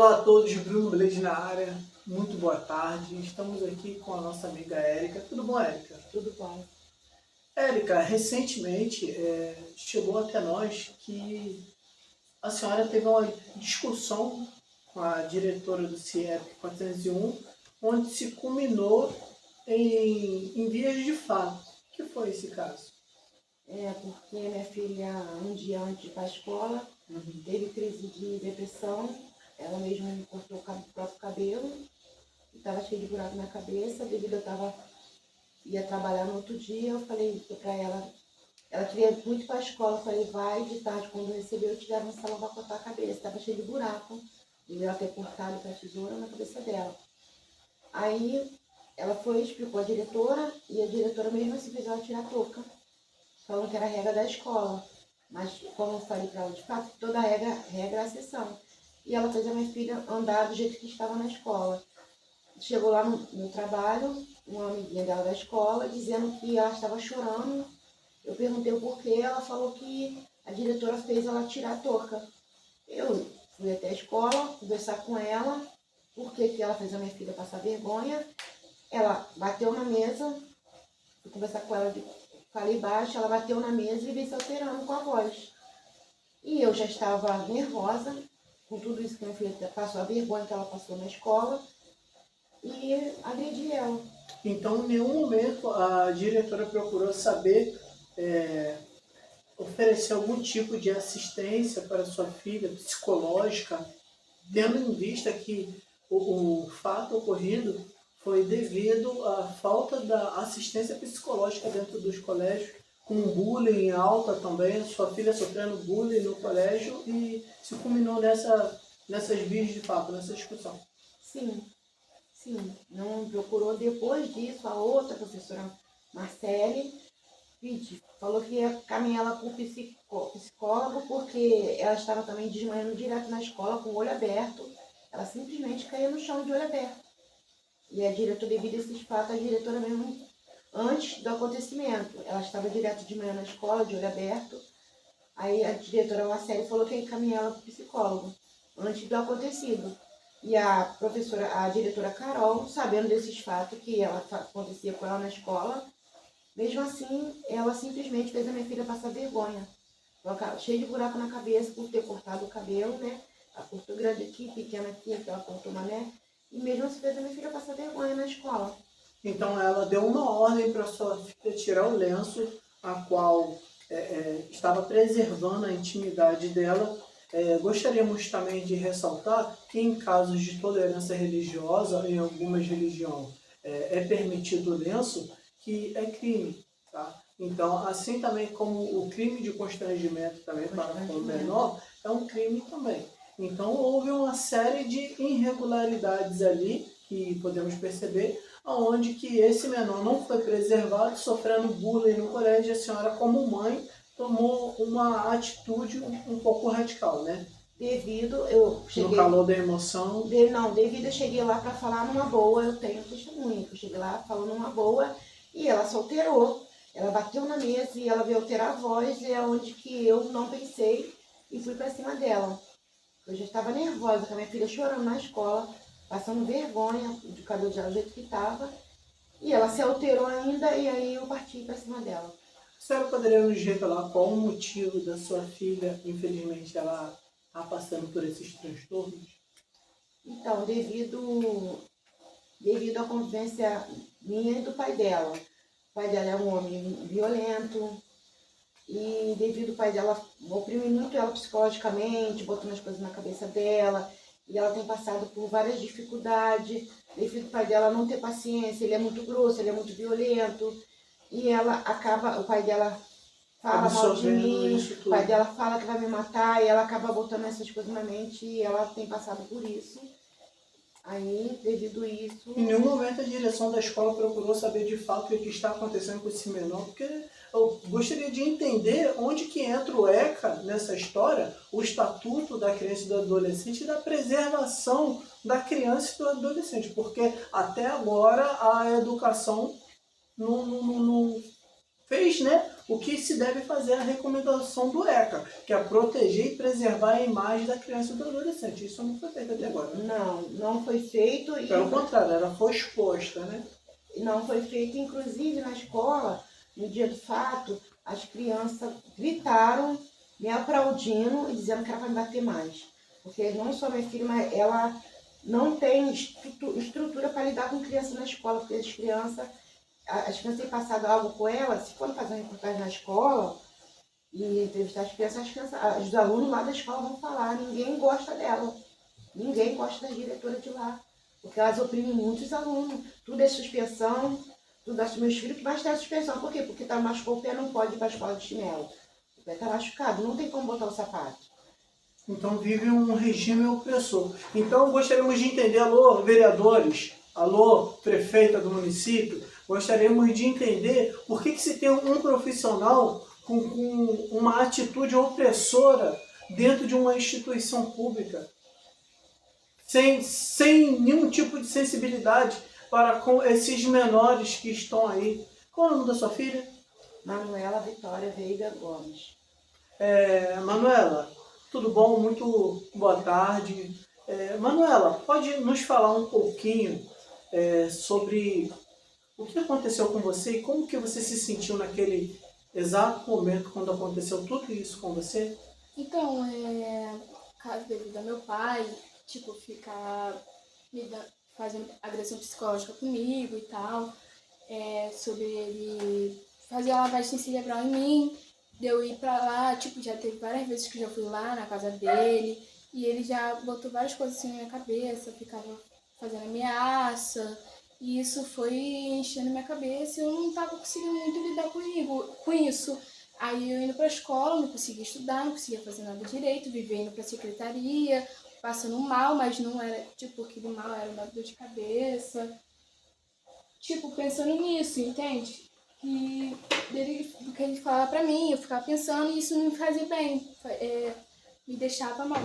Olá a todos, Bruno Blade na área, muito boa tarde. Estamos aqui com a nossa amiga Érica. Tudo bom, Érica? Tudo bom. Érica, recentemente chegou até nós que a senhora teve uma discussão com a diretora do CIEP 401, onde se culminou em vias de fato. O que foi esse caso? Porque minha filha, um dia antes de ir para a escola, teve crise de depressão. Ela mesma me cortou o próprio cabelo, estava cheio de buraco na cabeça. Devido eu ia trabalhar no outro dia, eu falei para ela queria muito ir para a escola. Eu falei, vai de tarde, quando eu receber, eu te levo no salão para cortar a cabeça. Estava cheio de buraco, e ela ter cortado com a tesoura na cabeça dela. Aí ela foi, explicou a diretora, e a diretora mesmo assim fez ela tirar a touca, falando que era a regra da escola. Mas, como eu falei para ela, de fato, toda regra é a exceção. E ela fez a minha filha andar do jeito que estava na escola. Chegou lá no trabalho, uma amiguinha dela da escola, dizendo que ela estava chorando. Eu perguntei o porquê, ela falou que a diretora fez ela tirar a touca. Eu fui até a escola, conversar com ela, por que ela fez a minha filha passar vergonha. Ela bateu na mesa, fui conversar com ela, falei baixo, ela bateu na mesa e veio se alterando com a voz. E eu já estava nervosa com tudo isso que minha filha passou, a vergonha que ela passou na escola, e agredi ela. Então, em nenhum momento a diretora procurou saber, oferecer algum tipo de assistência para sua filha, psicológica, tendo em vista que o fato ocorrido foi devido à falta da assistência psicológica dentro dos colégios, com bullying alta também, sua filha sofrendo bullying no colégio e se culminou nessas vias de fato, nessa discussão. Sim. Não procurou. Depois disso, a outra professora, Marcele, falou que ia caminhar ela para o psicólogo, porque ela estava também desmaiando direto na escola, com o olho aberto. Ela simplesmente caía no chão de olho aberto. E a diretora, devido a esses fatos, a diretora mesmo, antes do acontecimento, ela estava direto de manhã na escola, de olho aberto. Aí a diretora Marcele falou que ia encaminhar ela para o psicólogo, antes do acontecido. E a professora, a diretora Carol, sabendo desses fatos que acontecia com ela na escola, mesmo assim, ela simplesmente fez a minha filha passar vergonha. Cheia de buraco na cabeça por ter cortado o cabelo, né? Ela cortou grande aqui, pequena aqui, ela cortou mané. E mesmo assim fez a minha filha passar vergonha na escola. Então ela deu uma ordem para sua filha tirar o lenço, a qual estava preservando a intimidade dela. Gostaríamos também de ressaltar que em casos de tolerância religiosa, em algumas religiões é permitido o lenço, que é crime. Tá? Então, assim também como o crime de constrangimento também para com o menor, é um crime também. Então, houve uma série de irregularidades ali, que podemos perceber, onde que esse menor não foi preservado, sofrendo bullying no colégio, e a senhora, como mãe, tomou uma atitude um pouco radical, né? Eu cheguei... No calor da emoção. Devido eu cheguei lá para falar numa boa, eu tenho testemunha, que eu cheguei lá falando numa boa, e ela se alterou. Ela bateu na mesa e ela veio alterar a voz, e é onde que eu não pensei e fui para cima dela. Eu já estava nervosa, com a minha filha chorando na escola, passando vergonha do cabelo dela do jeito que estava, e ela se alterou ainda, e aí eu parti para cima dela. A senhora poderia nos revelar qual o motivo da sua filha, infelizmente, ela está passando por esses transtornos? Então, devido à convivência minha e do pai dela. O pai dela é um homem violento, e devido ao pai dela oprimir muito ela psicologicamente, botando as coisas na cabeça dela, e ela tem passado por várias dificuldades, devido ao pai dela não ter paciência, ele é muito grosso, ele é muito violento, e o pai dela fala mal de mim, o pai dela fala que vai me matar, e ela acaba botando essas coisas na mente, e ela tem passado por isso. Aí, devido a isso... Em nenhum momento a direção da escola procurou saber de fato o que está acontecendo com esse menor, porque eu gostaria de entender onde que entra o ECA nessa história, o Estatuto da Criança e do Adolescente e da preservação da criança e do adolescente, porque até agora a educação não fez, né, o que se deve fazer a recomendação do ECA, que é proteger e preservar a imagem da criança e do adolescente. Isso não foi feito até agora, né? Não foi feito. Pelo contrário, ela foi exposta, né? Não foi feito, inclusive na escola, no dia do fato, as crianças gritaram, me aplaudindo e dizendo que era para me bater mais. Porque não só minha filha, mas ela não tem estrutura para lidar com criança na escola, porque as crianças têm passado algo com ela, se for fazer uma reportagem na escola e entrevistar as crianças, os alunos lá da escola vão falar, ninguém gosta dela, ninguém gosta da diretora de lá, porque elas oprimem muitos alunos, tudo é suspensão, tudo acho meus filhos que mais tem a suspensão, por quê? Porque machucou o pé, não pode ir para a escola de chinelo, o pé está machucado, não tem como botar o sapato. Então vive um regime opressor. Então gostaríamos de entender, alô vereadores, alô prefeita do município, gostaríamos de entender por que se tem um profissional com uma atitude opressora dentro de uma instituição pública, sem nenhum tipo de sensibilidade para com esses menores que estão aí. Qual é o nome da sua filha? Manuela Vitória Veiga Gomes. Manuela, tudo bom? Muito boa tarde. Manuela, pode nos falar um pouquinho sobre o que aconteceu com você e como que você se sentiu naquele exato momento quando aconteceu tudo isso com você? Então, caso devido a meu pai, tipo, ficar fazendo agressão psicológica comigo e tal, sobre ele fazer a lavagem cerebral em mim, de eu ir pra lá, tipo, já teve várias vezes que eu já fui lá na casa dele, e ele já botou várias coisas assim na minha cabeça, ficava fazendo ameaça, e isso foi enchendo minha cabeça e eu não tava conseguindo muito lidar com isso. Aí eu indo pra escola, não conseguia estudar, não conseguia fazer nada direito, vivia indo pra secretaria, passando mal, mas não era, tipo, aquele mal era uma dor de cabeça. Tipo, pensando nisso, entende? Do que ele falava pra mim, eu ficava pensando e isso não me fazia bem, me deixava mal.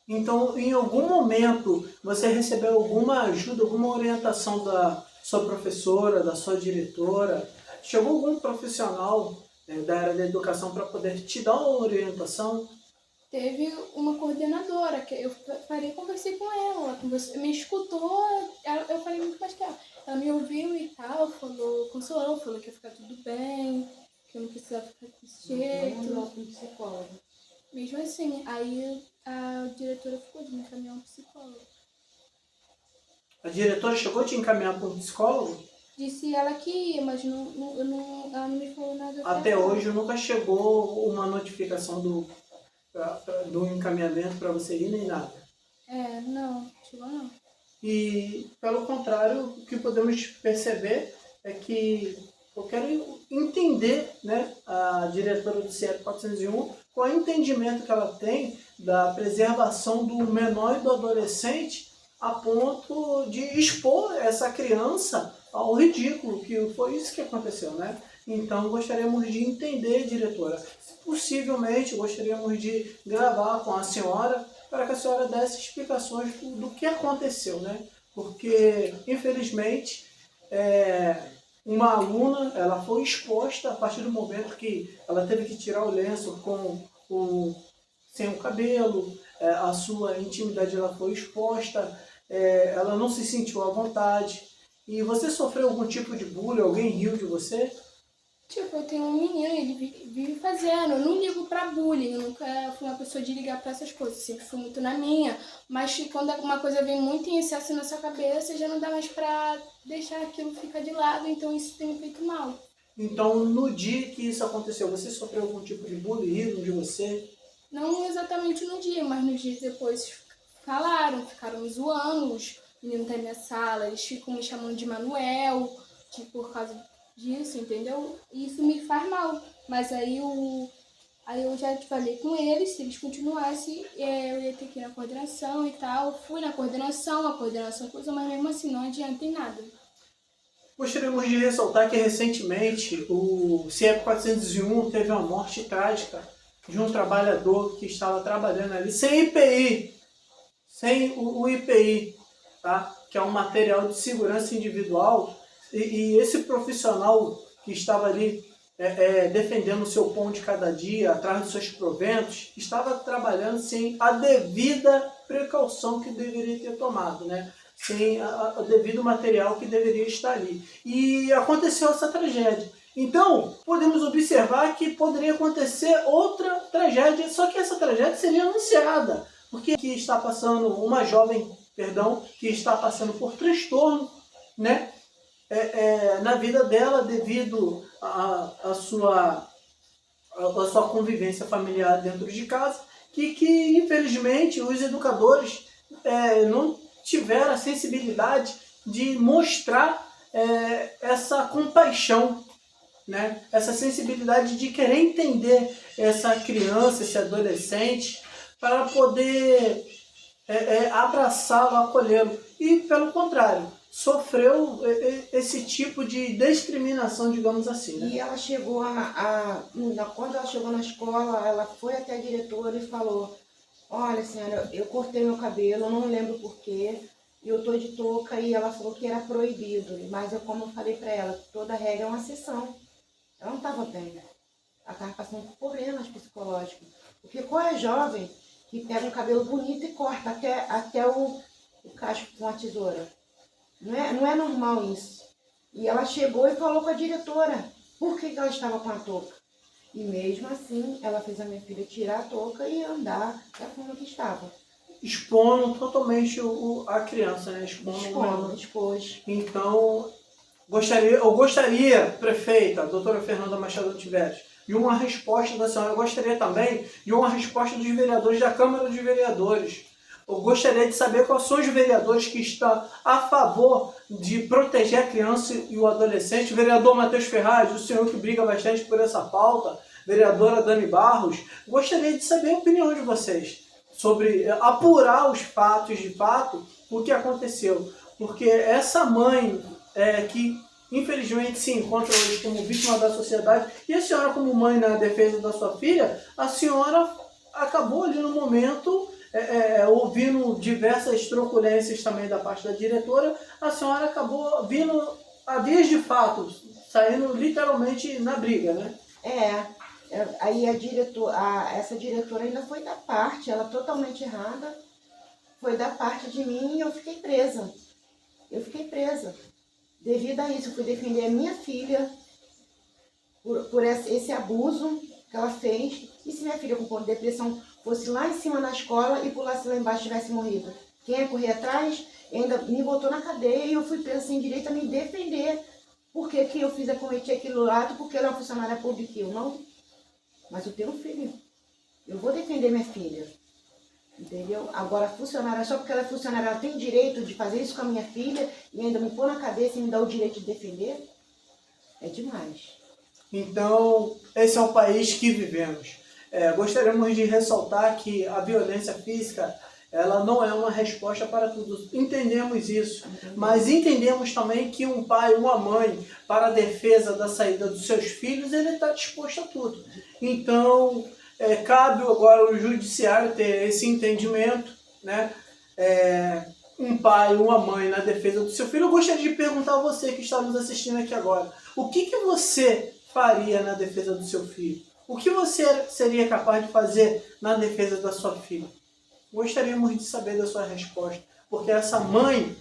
Então, em algum momento, você recebeu alguma ajuda, alguma orientação da sua professora, da sua diretora? Chegou algum profissional da área da educação para poder te dar uma orientação? Teve uma coordenadora, que eu conversei com ela me escutou, eu falei muito mais que ela. Ela me ouviu e tal, consolou, falou que ia ficar tudo bem, que eu não precisava ficar desse jeito. Não, um psicólogo. Mesmo assim, aí a diretora ficou de me encaminhar um psicólogo. A diretora chegou a te encaminhar para um psicólogo? Disse ela que ia, mas ela não me falou nada. Até hoje nunca chegou uma notificação do encaminhamento para você ir, nem nada. Não, chegou não. E, pelo contrário, o que podemos perceber é que eu quero entender, né, a diretora do CIEP 401, qual é o entendimento que ela tem da preservação do menor e do adolescente a ponto de expor essa criança ao ridículo, que foi isso que aconteceu, né? Então, gostaríamos de entender, diretora. Se possivelmente, gostaríamos de gravar com a senhora para que a senhora desse explicações do que aconteceu, né? Porque, infelizmente, uma aluna ela foi exposta a partir do momento que ela teve que tirar o lenço sem o cabelo, a sua intimidade ela foi exposta, ela não se sentiu à vontade. E você sofreu algum tipo de bullying? Alguém riu de você? Tipo, eu tenho um menino, ele vive fazendo. Eu não ligo pra bullying, eu nunca fui uma pessoa de ligar pra essas coisas, sempre fui muito na minha. Mas quando alguma coisa vem muito em excesso na sua cabeça, já não dá mais pra deixar aquilo ficar de lado, então isso tem me feito mal. Então, no dia que isso aconteceu, você sofreu algum tipo de bullying, riram de você? Não exatamente no dia, mas nos dias depois ficaram me zoando, os meninos da minha sala, eles ficam me chamando de Manuel, tipo, por causa disso, entendeu? E isso me faz mal. Mas aí eu já falei com eles, se eles continuassem, eu ia ter que ir na coordenação e tal. Fui na coordenação, a coordenação coisa, mas mesmo assim não adianta em nada. Gostaríamos de ressaltar que recentemente o CIEP 401 teve uma morte trágica de um trabalhador que estava trabalhando ali sem IPI, sem o IPI, tá? Que é um material de segurança individual, e esse profissional que estava ali defendendo o seu pão de cada dia, atrás dos seus proventos, estava trabalhando sem a devida precaução que deveria ter tomado, né? Sem o devido material que deveria estar ali. E aconteceu essa tragédia. Então, podemos observar que poderia acontecer outra tragédia, só que essa tragédia seria anunciada, porque aqui está passando uma jovem, que está passando por transtorno, né? Na vida dela, devido à sua convivência familiar dentro de casa, que infelizmente os educadores não tiveram a sensibilidade de mostrar essa compaixão, né? Essa sensibilidade de querer entender essa criança, esse adolescente, para poder abraçá-lo, acolhê-lo. E, pelo contrário, sofreu esse tipo de discriminação, digamos assim, né? E ela chegou quando ela chegou na escola, ela foi até a diretora e falou: olha, senhora, eu cortei meu cabelo, eu não lembro porquê, e eu tô de touca, e ela falou que era proibido. Mas como eu falei para ela, toda regra é uma exceção. Ela não estava bem. Ela estava passando por problemas psicológicos. Porque qual é jovem que pega um cabelo bonito e corta até o cacho com a tesoura? Não é normal isso. E ela chegou e falou com a diretora por que ela estava com a touca. E mesmo assim, ela fez a minha filha tirar a touca e andar da forma que estava. Expondo totalmente a criança, né? Expôs. Então, eu gostaria, prefeita, doutora Fernanda Machado Tiveres, de uma resposta da senhora. Eu gostaria também de uma resposta dos vereadores da Câmara dos Vereadores. Eu gostaria de saber quais são os vereadores que estão a favor de proteger a criança e o adolescente. O vereador Matheus Ferraz, o senhor que briga bastante por essa pauta, vereadora Dani Barros. Gostaria de saber a opinião de vocês sobre apurar os fatos de fato, o que aconteceu. Porque essa mãe que infelizmente se encontra hoje como vítima da sociedade, e a senhora como mãe na defesa da sua filha, a senhora acabou ali no momento ouvindo diversas truculências também da parte da diretora, a senhora acabou vindo a vias de fato, saindo literalmente na briga, né? Aí essa diretora ainda foi da parte, ela totalmente errada, foi da parte de mim e eu fiquei presa. Devido a isso, eu fui defender a minha filha por esse abuso que ela fez. E se minha filha com ponto de depressão fosse lá em cima na escola e pulasse lá embaixo e tivesse morrido? Quem ia correr atrás ainda me botou na cadeia e eu fui presa sem direito a me defender. Por que eu cometi aquilo lá? Porque ela é uma funcionária pública, eu não. Mas eu tenho um filho. Eu vou defender minha filha. Entendeu? Agora, funcionária, só porque ela é funcionária, ela tem direito de fazer isso com a minha filha e ainda me pôr na cabeça e me dar o direito de defender? É demais. Então, esse é o país que vivemos. Gostaríamos de ressaltar que a violência física, ela não é uma resposta para tudo. Entendemos isso, mas entendemos também que um pai, uma mãe, para a defesa da saída dos seus filhos, ele está disposto a tudo. Então, cabe agora ao judiciário ter esse entendimento, né? Um pai, uma mãe na defesa do seu filho. Eu gostaria de perguntar a você que está nos assistindo aqui agora, o que você faria na defesa do seu filho? O que você seria capaz de fazer na defesa da sua filha? Gostaríamos de saber da sua resposta, porque essa mãe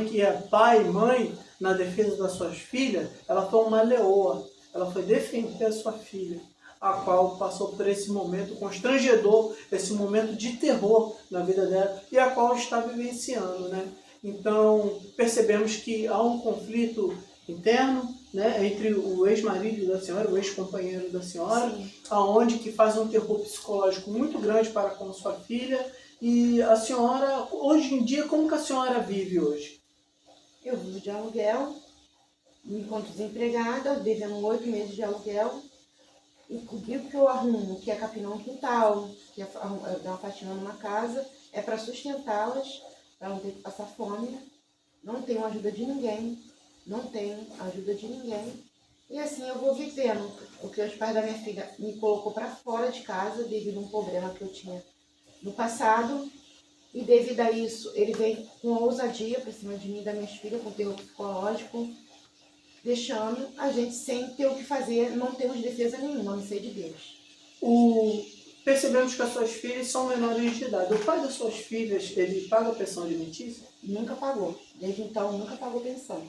que é pai e mãe na defesa das suas filhas, ela foi uma leoa, ela foi defender a sua filha, a qual passou por esse momento constrangedor, esse momento de terror na vida dela e a qual está vivenciando, né? Então, percebemos que há um conflito interno, né, entre o ex-marido da senhora, o ex-companheiro da senhora, aonde que faz um terror psicológico muito grande para com sua filha. E a senhora, hoje em dia, como que a senhora vive hoje? Eu vivo de aluguel, me encontro desempregada, devendo 8 meses de aluguel. E o que eu arrumo, que é capinar um quintal, que é dar uma faxina numa casa, é para sustentá-las, para não ter que passar fome. Não tenho ajuda de ninguém. E assim eu vou vivendo, porque os pais da minha filha me colocou para fora de casa devido a um problema que eu tinha no passado. E devido a isso, ele vem com ousadia para cima de mim e das minhas filhas, com terror psicológico. deixando a gente sem ter o que fazer, não temos defesa nenhuma, a não ser de Deus. Percebemos que as suas filhas são menores de idade. O pai das suas filhas, ele paga a pensão alimentícia? Nunca pagou. Desde então, nunca pagou pensão.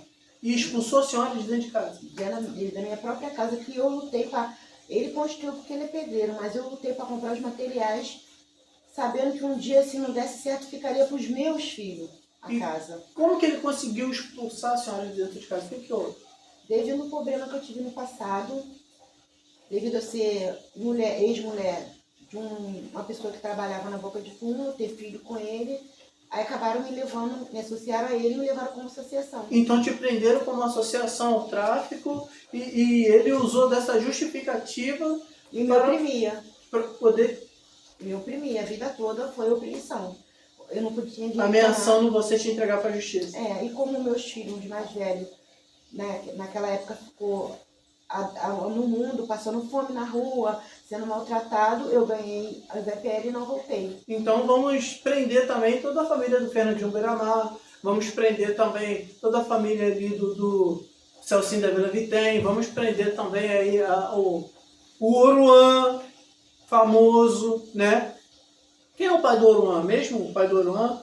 E expulsou a senhora de dentro de casa? Da minha própria casa, que eu lutei para... Ele construiu porque ele é pedreiro, mas eu lutei para comprar os materiais, sabendo que um dia, se não desse certo, ficaria para os meus filhos a casa. Como que ele conseguiu expulsar a senhora de dentro de casa? O que houve? Devido ao problema que eu tive no passado, devido a ser ex-mulher de uma pessoa que trabalhava na Boca de Fumo, ter filho com ele, aí acabaram me levando, me associaram a ele e me levaram como associação. Então te prenderam como associação ao tráfico e ele usou dessa justificativa E me oprimia. para poder... Me oprimia, a vida toda foi opressão. Eu não podia dinheiro. Ameaçando você te entregar para a justiça. E como meus filhos mais velhos, né, naquela época ficou no mundo, passando fome na rua, sendo maltratado, eu ganhei a VPL e não voltei. Então vamos prender também toda a família do Fernandinho Beiramar, vamos prender também toda a família ali do Celcinho da Vila Vitem, vamos prender também aí o Oruan, famoso, né? Quem é o pai do Oruan mesmo? O pai do Oruan?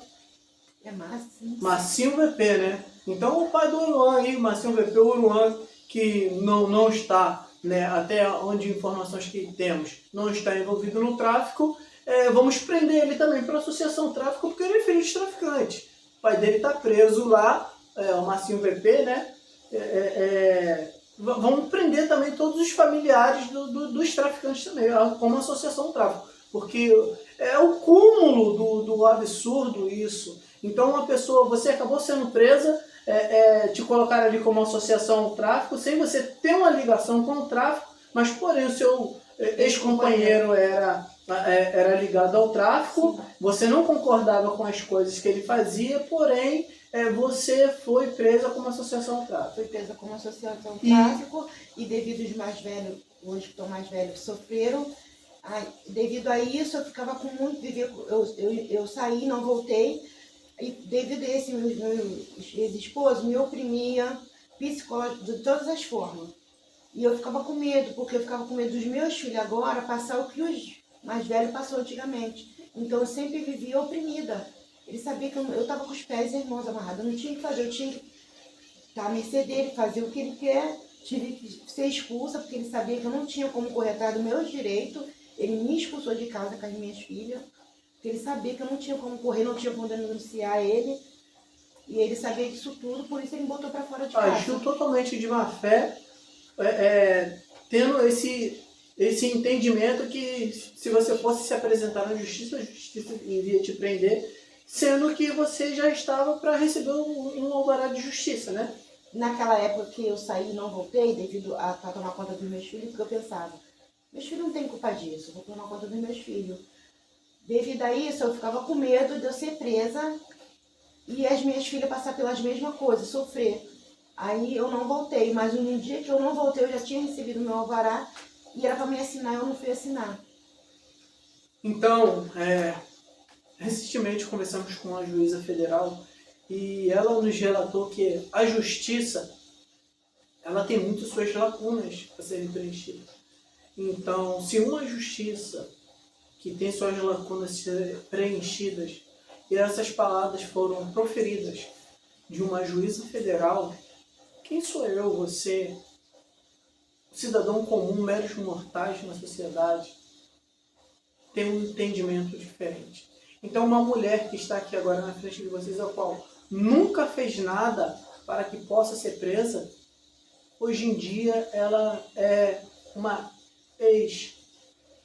É Marcinho. Marcinho VP, né? Então o pai do Oruan aí, Marcinho VP, o Oruan, que não está, né, até onde informações que temos, não está envolvido no tráfico, vamos prender ele também para associação tráfico, porque ele é filho de traficante. O pai dele está preso lá, o Marcinho VP, né? Vamos prender também todos os familiares dos traficantes também, como associação tráfico, porque é o cúmulo do absurdo isso. Então uma pessoa, você acabou sendo presa, te colocaram ali como associação ao tráfico, sem você ter uma ligação com o tráfico, mas porém o seu ex-companheiro era ligado ao tráfico, sim. Você não concordava com as coisas que ele fazia, porém você foi presa como associação ao tráfico. Fui presa como associação ao tráfico e devido aos mais velhos, hoje que estão mais velhos, sofreram. Devido a isso eu ficava com muito... Eu saí, não voltei. E devido a esse, meu ex-esposo me oprimia psicológico de todas as formas. E eu ficava com medo, porque eu ficava com medo dos meus filhos agora passar o que os mais velhos passou antigamente. Então eu sempre vivia oprimida. Ele sabia que eu estava com os pés e as mãos amarradas. Eu não tinha o que fazer, eu tinha que estar à mercê dele, fazer o que ele quer. Tive que ser expulsa, porque ele sabia que eu não tinha como correr atrás dos meus direitos. Ele me expulsou de casa com as minhas filhas. Porque ele sabia que eu não tinha como correr, não tinha como denunciar ele. E ele sabia disso tudo, por isso ele me botou para fora de casa. Agiu totalmente de má fé, tendo esse entendimento que se você fosse se apresentar na justiça, a justiça iria te prender, sendo que você já estava para receber um alvará de justiça, né? Naquela época que eu saí e não voltei, devido a tomar conta dos meus filhos, porque eu pensava, meus filhos não têm culpa disso, eu vou tomar conta dos meus filhos. Devido a isso, eu ficava com medo de eu ser presa e as minhas filhas passar pelas mesmas coisas, sofrer. Aí eu não voltei, mas um dia que eu não voltei, eu já tinha recebido meu alvará e era para me assinar, eu não fui assinar. Então, recentemente conversamos com a juíza federal e ela nos relatou que a justiça, ela tem muitas suas lacunas a serem preenchidas. Então, se uma justiça que tem suas lacunas preenchidas, e essas palavras foram proferidas de uma juíza federal, quem sou eu, você, cidadão comum, meros mortais na sociedade, tem um entendimento diferente. Então uma mulher que está aqui agora na frente de vocês, a qual nunca fez nada para que possa ser presa, hoje em dia ela é uma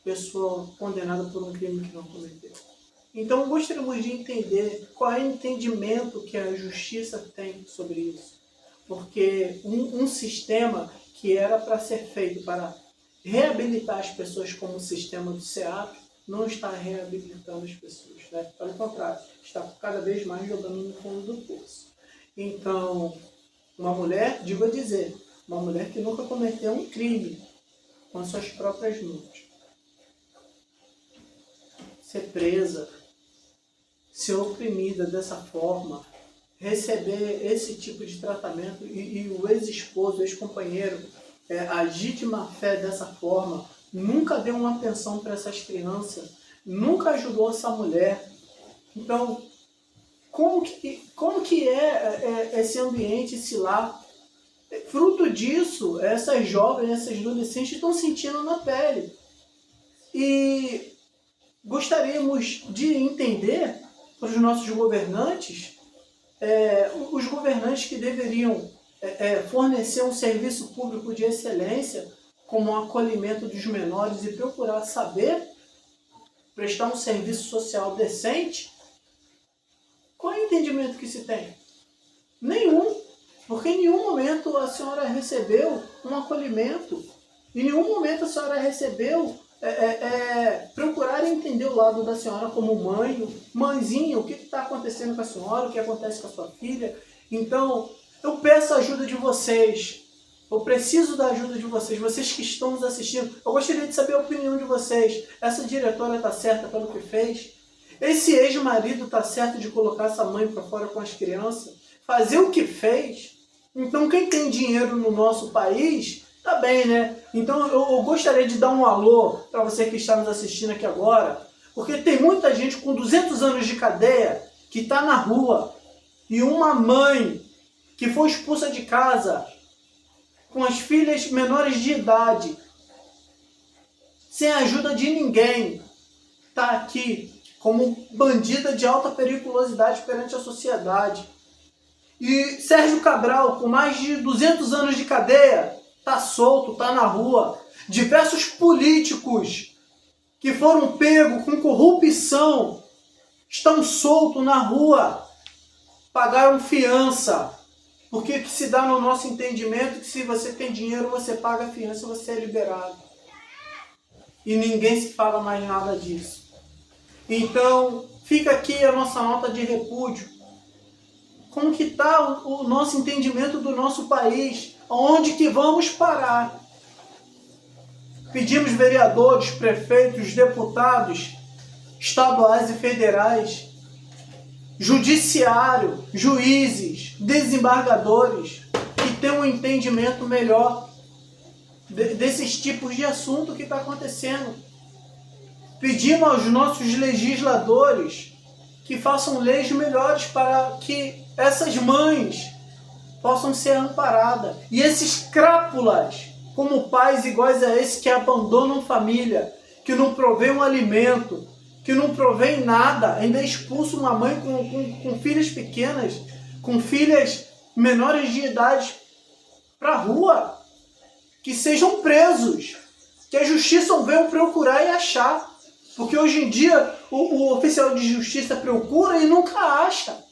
pessoa condenada por um crime que não cometeu. Então gostaríamos de entender qual é o entendimento que a justiça tem sobre isso. Porque um sistema que era para ser feito para reabilitar as pessoas como o sistema do SEAP, não está reabilitando as pessoas, né? Pelo contrário, está cada vez mais jogando no fundo do poço. Então, uma mulher, digo a dizer, uma mulher que nunca cometeu um crime com suas próprias mãos, ser presa, ser oprimida dessa forma, receber esse tipo de tratamento e o ex-esposo, o ex-companheiro, agir de má fé dessa forma, nunca deu uma atenção para essas crianças, nunca ajudou essa mulher. Então, como que é esse ambiente, esse lar? Fruto disso, essas jovens, essas adolescentes estão sentindo na pele. E gostaríamos de entender para os nossos governantes, os governantes que deveriam fornecer um serviço público de excelência, como o acolhimento dos menores e procurar saber, prestar um serviço social decente. Qual é o entendimento que se tem? Nenhum. Porque em nenhum momento a senhora recebeu um acolhimento. Em nenhum momento a senhora recebeu procurar entender o lado da senhora como mãe. Mãezinha, o que está acontecendo com a senhora, o que acontece com a sua filha. Então, eu peço a ajuda de vocês. Eu preciso da ajuda de vocês. Vocês que estão nos assistindo. Eu gostaria de saber a opinião de vocês. Essa diretora está certa pelo que fez? Esse ex-marido está certo de colocar essa mãe para fora com as crianças? Fazer o que fez? Então, quem tem dinheiro no nosso país, tá bem, né? Então, eu gostaria de dar um alô para você que está nos assistindo aqui agora, porque tem muita gente com 200 anos de cadeia que está na rua, e uma mãe que foi expulsa de casa com as filhas menores de idade, sem a ajuda de ninguém, está aqui como bandida de alta periculosidade perante a sociedade. E Sérgio Cabral, com mais de 200 anos de cadeia, está solto, está na rua. Diversos políticos que foram pegos com corrupção estão soltos na rua, pagaram fiança. Porque que se dá no nosso entendimento que se você tem dinheiro, você paga a fiança, você é liberado. E ninguém se fala mais nada disso. Então, fica aqui a nossa nota de repúdio. Como que está o nosso entendimento do nosso país? Onde que vamos parar? Pedimos vereadores, prefeitos, deputados, estaduais e federais, judiciário, juízes, desembargadores, que tenham um entendimento melhor desses tipos de assunto que está acontecendo. Pedimos aos nossos legisladores que façam leis melhores para que essas mães possam ser amparadas. E esses crápulas, como pais iguais a esse que abandonam família, que não provém um alimento, que não provém nada, ainda expulsa uma mãe com filhas pequenas, com filhas menores de idade para a rua, que sejam presos, que a justiça venha procurar e achar. Porque hoje em dia o oficial de justiça procura e nunca acha,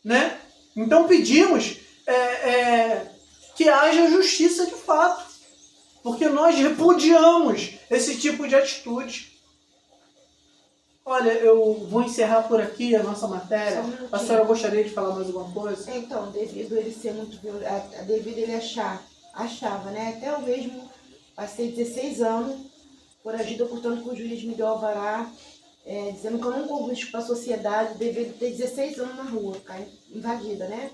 né? Então pedimos que haja justiça de fato, porque nós repudiamos esse tipo de atitude. Olha, eu vou encerrar por aqui a nossa matéria. A senhora gostaria de falar mais alguma coisa? Então, devido ele ser muito violento, devido ele achava, né? Até eu mesmo passei 16 anos foragida, portanto que o juiz me deu alvará, dizendo que eu não corro risco para a sociedade, devido ter 16 anos na rua, ficar invadida, né?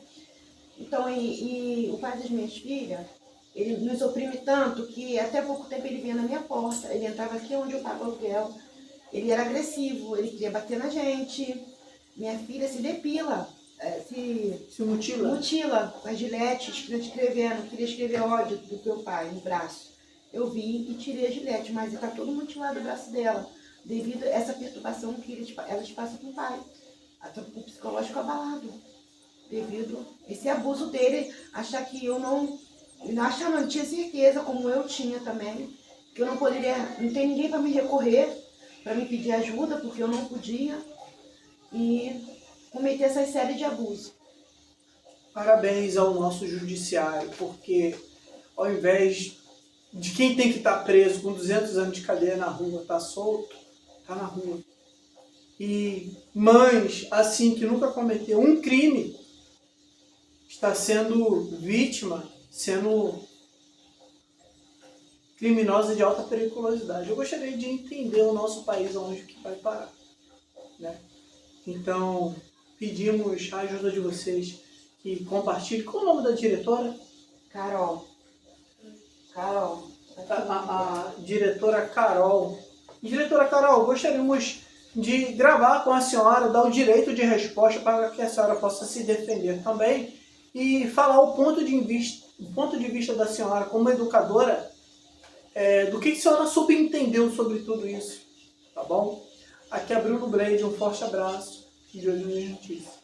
Então, e o pai das minhas filhas, ele nos oprime tanto que até pouco tempo ele vinha na minha porta, ele entrava aqui onde eu pago aluguel, ele era agressivo, ele queria bater na gente, minha filha se depila, Se mutila? Mutila com a gilete, escrevendo, queria escrever ódio do meu pai no braço. Eu vi e tirei a gilete, mas está todo mutilado o braço dela, devido a essa perturbação que elas passam com o pai. O psicológico abalado, devido a esse abuso dele, achar que eu não tinha certeza, como eu tinha também, que eu não poderia, não tem ninguém para me recorrer, para me pedir ajuda, porque eu não podia, e cometer essa série de abusos. Parabéns ao nosso judiciário, porque ao invés de quem tem que estar preso com 200 anos de cadeia na rua, está solto, está na rua. E mães, assim, que nunca cometeu um crime, está sendo vítima, sendo criminosa de alta periculosidade. Eu gostaria de entender o nosso país aonde que vai parar, né? Então, pedimos a ajuda de vocês que compartilhem. Qual o nome da diretora? Carol. Carol. A diretora Carol. Diretora Carol, gostaríamos de gravar com a senhora, dar o direito de resposta para que a senhora possa se defender também e falar o ponto de vista da senhora como educadora, do que a senhora subentendeu sobre tudo isso, tá bom? Aqui é Bruno Blade, um forte abraço, de olho nas notícias.